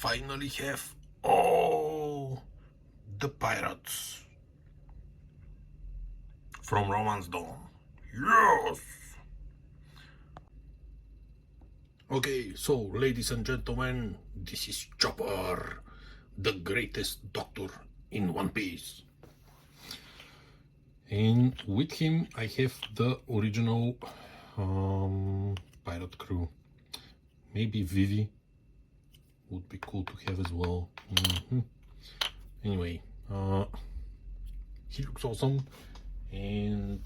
finally have all the pirates from Romance Dawn. Yes! Okay, so ladies and gentlemen, this is Chopper, the greatest doctor in One Piece. And with him I have the original pirate crew. Maybe Vivi would be cool to have as well. Anyway, he looks awesome, and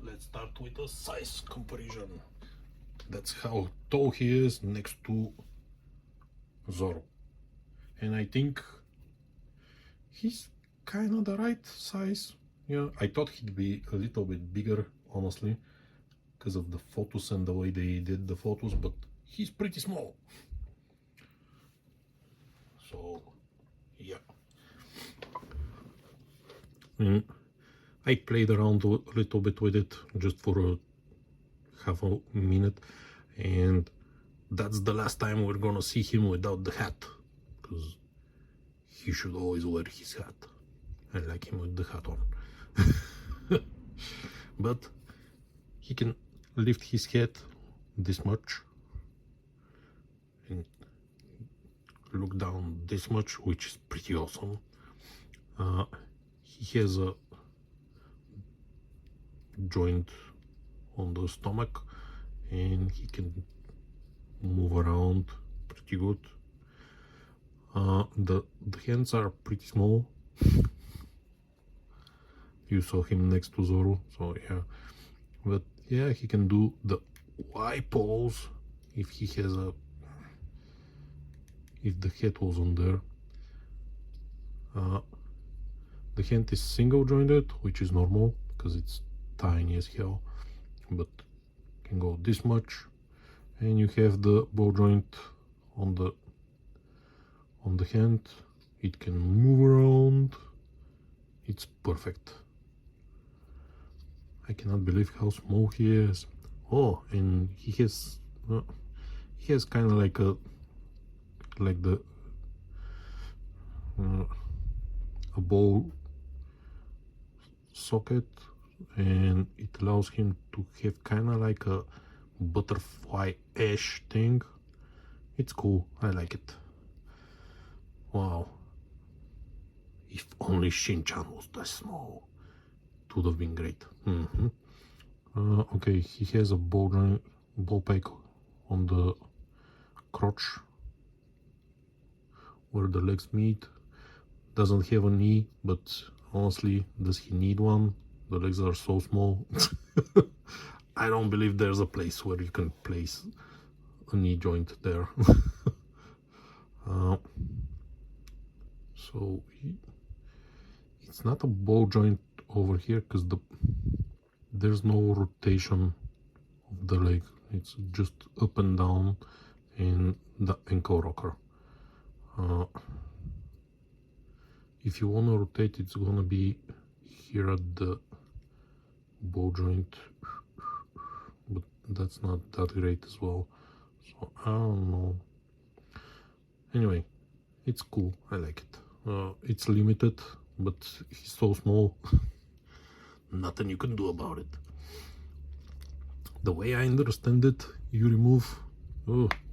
let's start with the size comparison. That's how tall he is next to Zoro, and I think he's kind of the right size. Yeah, I thought he'd be a little bit bigger, honestly, because of the photos and the way they did the photos, but he's pretty small. So yeah, I played around a little bit with it just for a half a minute, and that's the last time we're gonna see him without the hat, because he should always wear his hat. I like him with the hat on. But he can lift his head this much and look down this much, which is pretty awesome. He has a joint on the stomach, and he can move around pretty good. The hands are pretty small. You saw him next to Zoro, so yeah. But yeah, he can do the Y pose if he has a, if the head was on there. The hand is single jointed, which is normal because it's tiny as hell, but can go this much, and you have the ball joint on the hand. It can move around. It's perfect. I cannot believe how small he is. Oh, and he has kind of like a ball socket, and it allows him to have kind of like a butterfly-ish thing. It's cool. I like it. Wow. If only Shin-chan was that small, it would have been great. Okay, he has a ball peg on the crotch where the legs meet. Doesn't have a knee, but honestly, does he need one? The legs are so small. I don't believe there's a place where you can place a knee joint there. So it's not a ball joint over here because there's no rotation of the leg. It's just up and down in the ankle rocker. If you want to rotate, it's gonna be here at the ball joint, but that's not that great as well, so I don't know. Anyway, it's cool. I like it. It's limited, but he's so small. Nothing you can do about it. The way I understand it, you remove,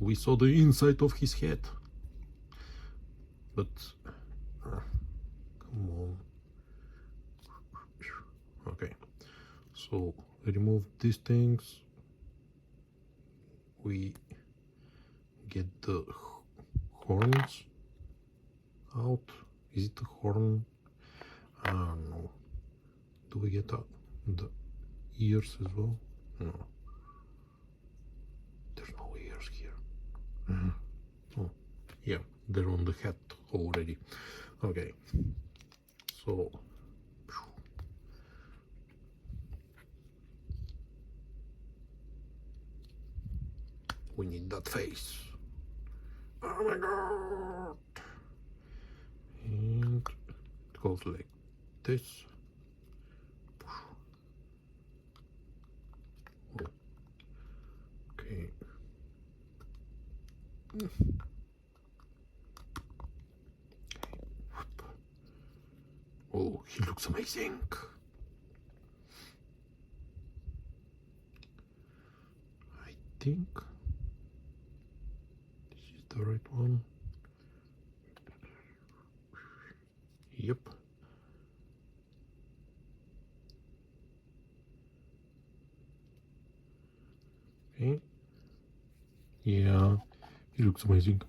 we saw the inside of his head, but come on. Okay, so remove these things. We get the horns out. Is it the horn? I don't know. Do we get the ears as well? No. There's no ears here. Oh, yeah, they're on the head already. Okay, so we need that face. Oh my god! And it goes like this. Okay. he looks amazing. I think this is the right one. Yep. Okay. Yeah, he looks amazing.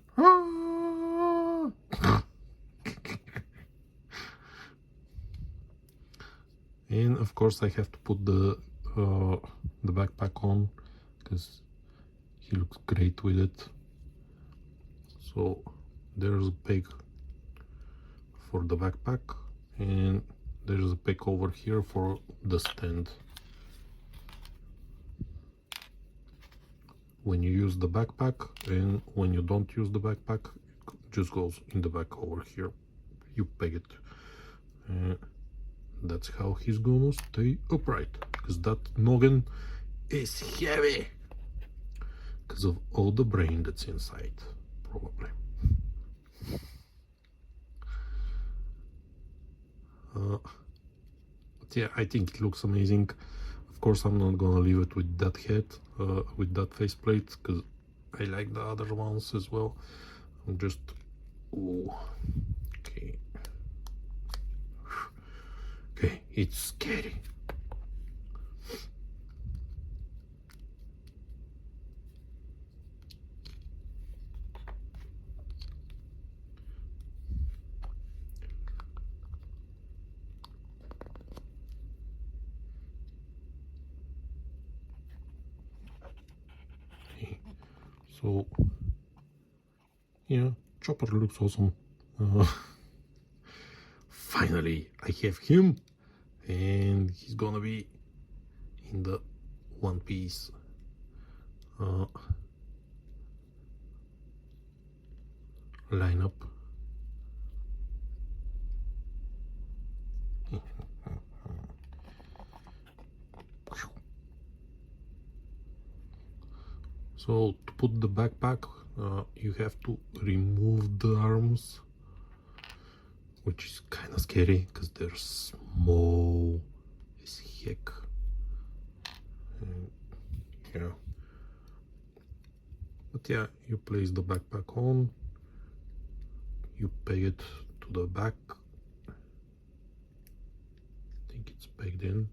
And of course I have to put the backpack on because he looks great with it. So there's a peg for the backpack, and there's a peg over here for the stand. When you use the backpack, and when you don't use the backpack, it just goes in the back over here. You peg it, and that's how he's gonna stay upright, because that noggin is heavy because of all the brain that's inside, probably. But yeah, I think it looks amazing. Of course, I'm not gonna leave it with that head, with that faceplate, because I like the other ones as well. I'm just, ooh, okay, okay, it's scary. Okay. So yeah, Chopper looks awesome. Finally, I have him, and he's gonna be in the One Piece lineup. So to put the backpack, you have to remove the arms, which is kind of scary because they're small as heck. And, yeah. But yeah, you place the backpack on, you peg it to the back. I think it's pegged in.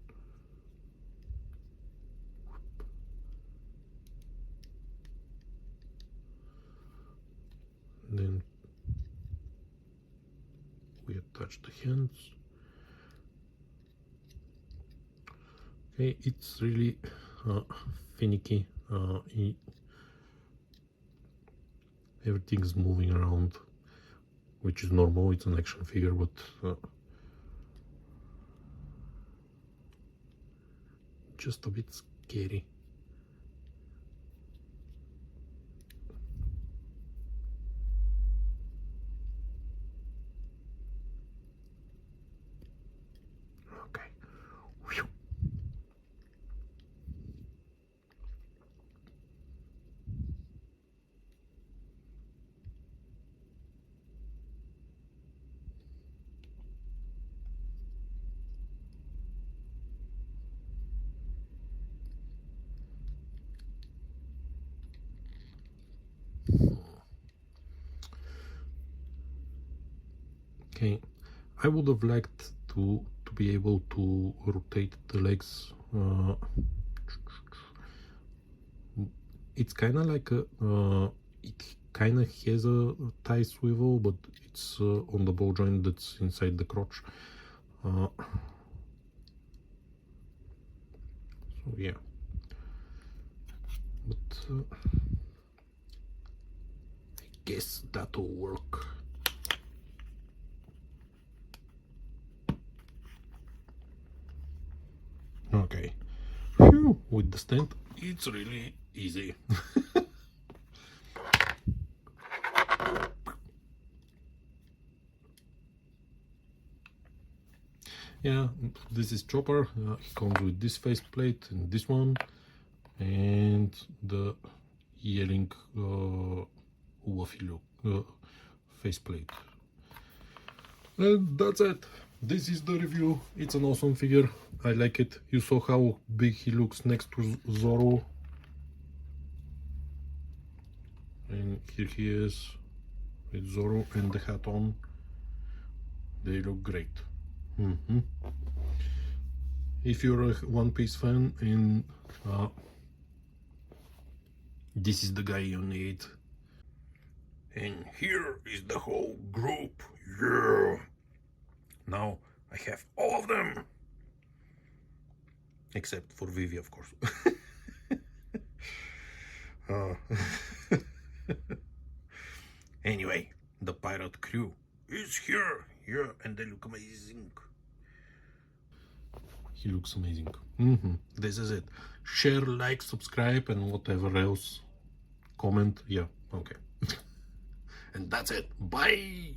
Then we attach the hands. Okay, it's really finicky. Everything's moving around, which is normal. It's an action figure, but just a bit scary. Okay. Whew. Okay, I would have liked to be able to rotate the legs. It's kind of like a it kind of has a thigh swivel, but it's on the ball joint that's inside the crotch. So yeah, but I guess that'll work. Okay. Phew, with the stand, it's really easy. Yeah, this is Chopper. He comes with this faceplate and this one, and the yelling Waffy faceplate. And that's it. This is the review. It's an awesome figure. I like it. You saw how big he looks next to Zoro. And here he is with Zoro and the hat on. They look great. If you're a One Piece fan and this is the guy you need. And here is the whole group. Yeah. Now I have all of them. Except for Vivi, of course. Anyway, the pirate crew is here. Yeah, and they look amazing. He looks amazing. This is it. Share, like, subscribe, and whatever else. Comment. Yeah, okay. And that's it. Bye.